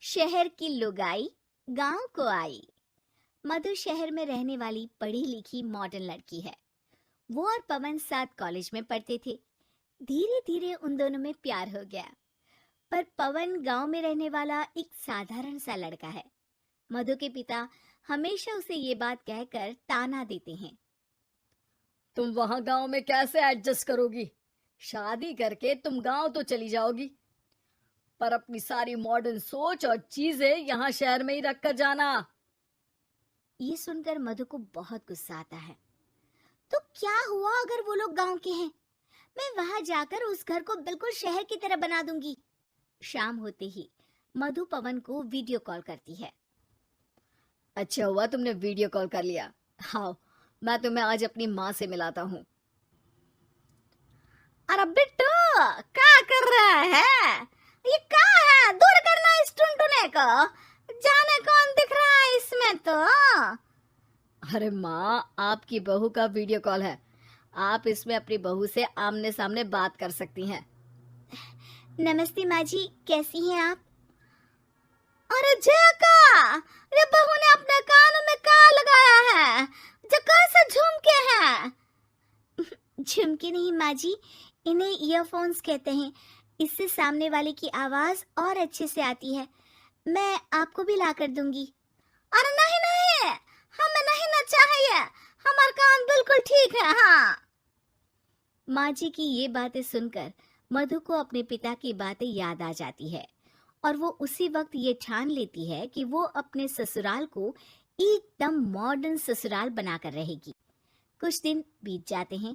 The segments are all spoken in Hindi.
शहर की लुगाई गांव को आई। मधु शहर में रहने वाली पढ़ी लिखी मॉडर्न लड़की है। वो और पवन साथ कॉलेज में पढ़ते थे। धीरे धीरे उन दोनों में प्यार हो गया। पर पवन गांव में रहने वाला एक साधारण सा लड़का है। मधु के पिता हमेशा उसे ये बात कहकर ताना देते हैं। तुम वहां गांव में कैसे एडजस्ट करोगी? शादी करके तुम गांव तो चली जाओगी, पर अपनी सारी मॉडर्न सोच और चीजें यहाँ शहर में ही रख कर जाना। ये सुनकर मधु को बहुत गुस्सा आता है। तो क्या हुआ अगर वो लोग गांव के हैं? मैं वहां जाकर उस घर को बिल्कुल शहर की तरह बना दूंगी। शाम होते ही मधु पवन को वीडियो कॉल करती है। अच्छा हुआ तुमने वीडियो कॉल कर लिया। हाँ, मैं तुम्हें आज अपनी माँ से मिलाता हूँ। अरे बिट्टू, क्या कर रहा है? ये क्या है? दूर करना इस टुनटुने को। जाने कौन दिख रहा है इसमें तो। अरे माँ, आपकी बहू का वीडियो कॉल है। आप इसमें अपनी बहू से आमने सामने बात कर सकती हैं। नमस्ते माँ जी, कैसी हैं आप? अरे जका, ये बहू ने अपने कानों में क्या लगाया है? जका से झुमके हैं। झुमके नहीं माँ जी, इन्हें ईयरफोन्स कहते हैं। इससे सामने वाले की आवाज और अच्छे से आती है। मैं आपको भी ला कर दूंगी। अरे नहीं नहीं, हमें नहीं ना चाहिए। हमारे कान बिल्कुल ठीक है। हाँ। माँ जी की ये बातें सुनकर मधु को अपने पिता की बातें याद आ जाती है और वो उसी वक्त ये ठान लेती है कि वो अपने ससुराल को एकदम मॉडर्न ससुराल बनाकर रहेगी। कुछ दिन बीत जाते हैं।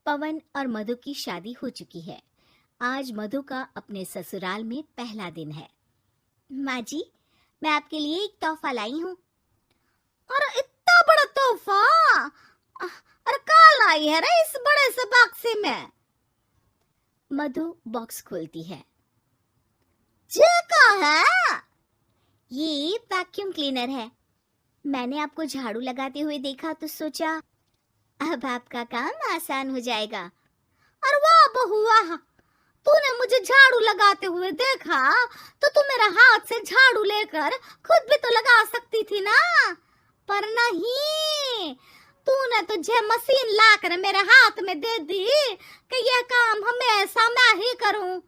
पवन और मधु की शादी हो चुकी है। आज मधु का अपने ससुराल में पहला दिन है। माँ जी, मैं आपके लिए एक तोहफा लाई हूँ। अरे इतना बड़ा तोहफा! अरे क्या लाई है रे इस बड़े से बक्से में? मधु बॉक्स खोलती है। ये क्या है? ये वैक्यूम क्लीनर है। मैंने आपको झाड़ू लगाते हुए देखा तो सोचा अब आपका काम आसान हो जाएगा। अरे वाह बहू वाह, तूने मुझे झाड़ू लगाते हुए देखा तो तू मेरा हाथ से झाड़ू लेकर खुद भी तो लगा सकती थी ना। पर नहीं, तूने तुझे मशीन लाकर मेरे हाथ में दे दी कि यह काम हमेशा मैं ही करूं।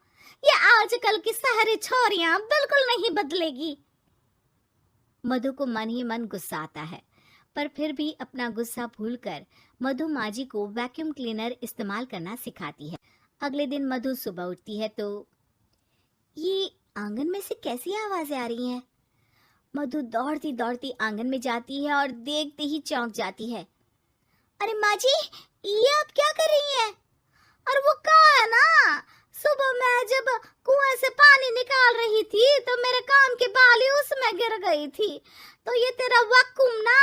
ये आजकल की शहरी छोरियां बिल्कुल नहीं बदलेगी। मधु को मन ही मन गुस्सा आता है, पर फिर भी अपना गुस्सा भूलकर मधु माँ जी को वैक्यूम क्लीनर इस्तेमाल करना सिखाती है। अगले दिन मधु सुबह उठती है तो ये आंगन में से कैसी आवाजें आ रही हैं? मधु दौड़ती दौड़ती आंगन में जाती है और देखते ही चौंक जाती है। अरे माँ जी, ये आप क्या कर रही हैं? और वो कहा है ना, सुबह मैं जब कुएं से पानी निकाल रही थी तो मेरे कान की बाली उसमें गिर गई थी। तो ये तेरा वैक्यूम ना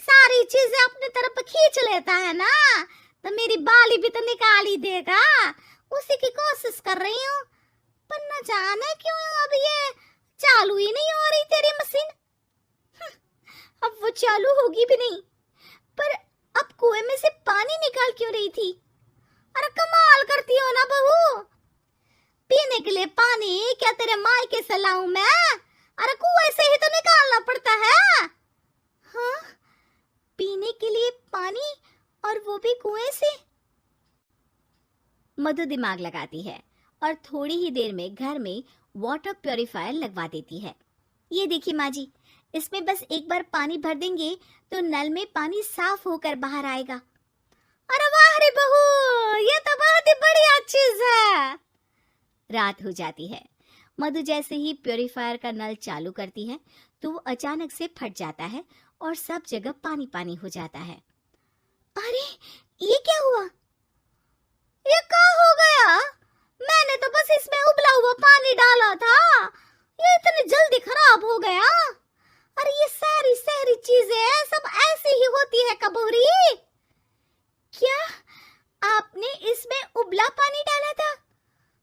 सारी चीजें अपनी तरफ खींच लेता है ना, तो मेरी बाली भी तो निकाल ही देगा। उसी की कोशिश कर रही हूँ, पर न जाने क्यों अब ये चालू ही नहीं हो रही तेरी मशीन। अब वो चालू होगी भी नहीं। पर अब कुएं में से पानी निकाल क्यों रही थी? अरे कमाल करती हो ना बहू। पीने के लिए पानी क्या तेरे मायके से लाऊं मैं? अरे कुएं से ही तो निकालना पड़ता है। हाँ, पीने के लिए पानी, और वो भी कुएं से। मधु दिमाग लगाती है और थोड़ी ही देर में घर में वाटर प्यूरिफायर लगवा देती है। ये देखिए माँ जी, इसमें बस एक बार पानी भर देंगे तो नल में पानी साफ होकर बाहर आएगा। अरे वाह रे बहू, ये तो बहुत ही बढ़िया चीज है। रात हो जाती है। मधु जैसे ही प्यूरिफायर का नल चालू करती है तो वो अचानक से फट जाता है और सब जगह पानी पानी हो जाता है। अरे ये क्या हुआ? ये क्या हो गया? मैंने तो बस इसमें उबला हुआ पानी डाला था, ये इतनी जल्दी खराब हो गया। अरे ये सारी शहरी चीजें सब ऐसी ही होती है कबूरी। क्या आपने इसमें उबला पानी डाला था?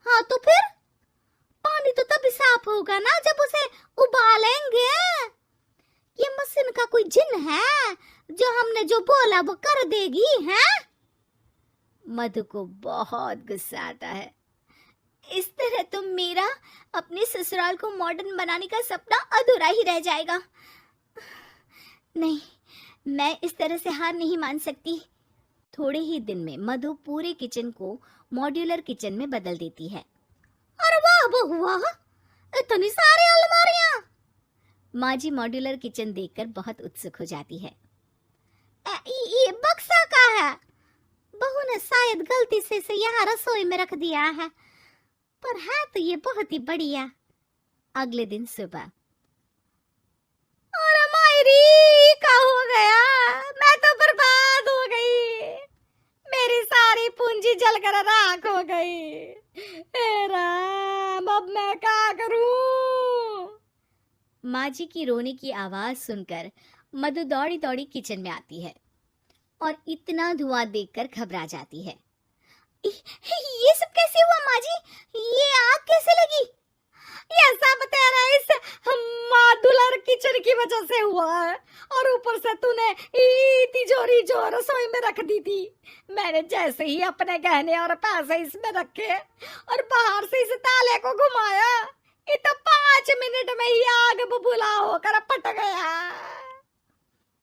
हाँ तो फिर पानी तो तभी साफ होगा ना जब उसे उबालेंगे। ये मशीन का कोई जिन है जो हमने जो बोला वो कर देगी है? मधु को बहुत गुस्सा आता है। इस तरह तो मेरा अपने ससुराल को मॉडर्न बनाने का सपना अधूरा ही रह जाएगा। नहीं, मैं इस तरह से हार नहीं मान सकती। थोड़े ही दिन में मधु पूरे किचन को मॉड्यूलर किचन में बदल देती है। अरे वाह बहू वाह, इतनी सारी अलमारियां! माँ जी मॉड्यूलर किचन देखकर बहुत उत्सुक हो जाती है। ये बक्सा का है? बहू ने शायद गलती से इसे यहाँ रसोई में रख दिया है, पर है तो ये बहुत ही बढ़िया। अगले दिन सुबह, अरे मायरी क्या हो गया? मैं तो बर्बाद हो गई, मेरी सारी पूंजी जलकर राख हो गई। हे राम, अब मैं क्या करूं? माँ जी की रोने की आवाज सुनकर मधु दौड़ी दौड़ी किचन में आती है और इतना धुआं देखकर घबरा जाती है। ये सब कैसे हुआ माँ जी? ये आग कैसे लगी? ये सब तेरा इस मॉड्यूलर किचन की वजह से हुआ है, और ऊपर से तूने तिजोरी जो रसोई में रख दी थी, मैंने जैसे ही अपने गहने और पैसे इसमें रखे और बाहर से इस ताले को घुमाया, ये तो 5 मिनट में ही आग बबूला होकर पट गया।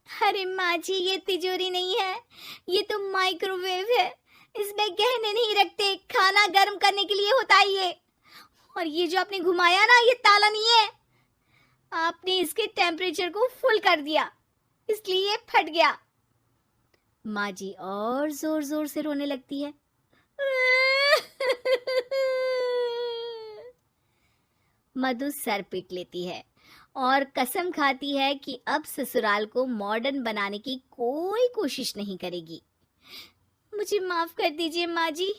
अरे माँ जी, ये तिजोरी नहीं है, ये तो माइक्रोवेव है। इसमें गहने नहीं रखते, खाना गर्म करने के लिए होता है ये। और ये जो आपने घुमाया ना, ये ताला नहीं है, आपने इसके टेम्परेचर को फुल कर दिया, इसलिए ये फट गया। माँ जी और जोर जोर से रोने लगती है। मधु सर पीट लेती है और कसम खाती है कि अब ससुराल को मॉडर्न बनाने की कोई कोशिश नहीं करेगी। मुझे माफ कर दीजिए माँ जी,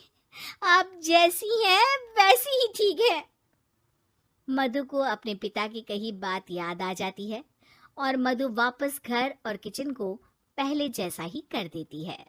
आप जैसी हैं वैसी ही ठीक है। मधु को अपने पिता की कही बात याद आ जाती है और मधु वापस घर और किचन को पहले जैसा ही कर देती है।